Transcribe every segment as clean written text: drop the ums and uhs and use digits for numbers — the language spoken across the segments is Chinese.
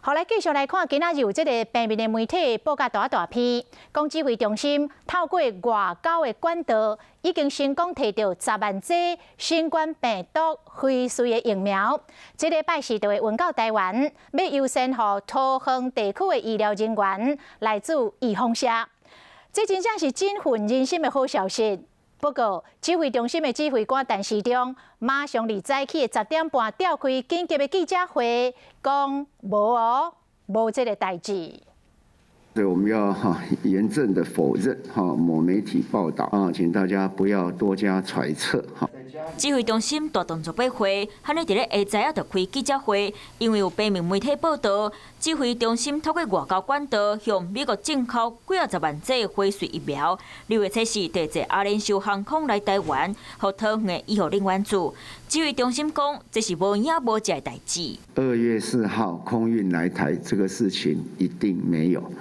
后来继续来看，今仔日有这个平面的媒体报甲大篇，讲指挥中心透过外交的管道，已经成功摕到10万剂新冠病毒辉瑞的疫苗。这礼拜是就会运到台湾，要优先予桃园地区的医疗人员来自预防社。这真正是振奋人心的好消息。不过，指挥中心的指挥官陈时中马上伫早起的10点半召开紧急的记者会，讲无这个代志。所以我们要严正的否认某媒体报道请大家不要多加揣测指挥中心大动作要回，汉尼伫咧下早就开记者会，因为有平面媒体报道，指挥中心透过外交管道向美国进口几10万剂辉瑞疫苗，6月7日地坐阿联酋航空来台湾，和桃园的医护人员住。指挥中心讲，这是无影无迹的代志。2月4号空运来台这个事情一定没有，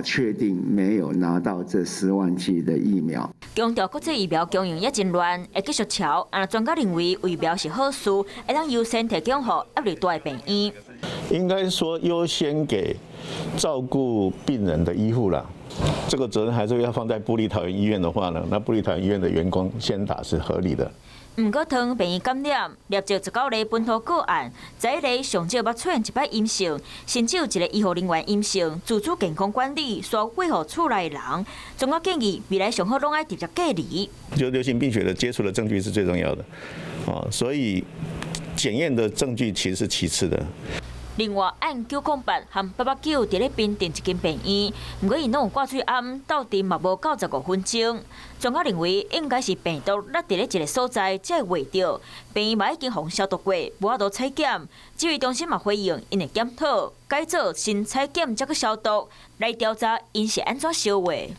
确定没有拿到这10万剂的疫苗。强调国际疫苗供应也真乱，会继续调。专家认为疫苗是好事，会当优先提供给压力大的病院。应该说优先给照顾病人的医护啦。这个责任还是要放在部立桃园医院的话呢，那部立桃园医院的员工先打是合理的。不过，糖病院感染，连续19例本土个案，在一例上少捌出现1摆阴性，甚至有一个医护人员阴性，自主健康管理所配合厝内的人。专家建议，未来上好拢爱直接隔离。就流行病学的接触的证据是最重要的，所以检验的证据其实是其次的。另外，按908和889伫咧并订一间病院，不过因拢有挂嘴暗，到底嘛无95分钟。专家认为，应该是病毒落伫咧一个所在，才会坏掉。病院嘛已经防消毒过，无法度采检。指挥中心嘛回应，因会检讨改做新采检，再去消毒，来调查因是安怎烧的。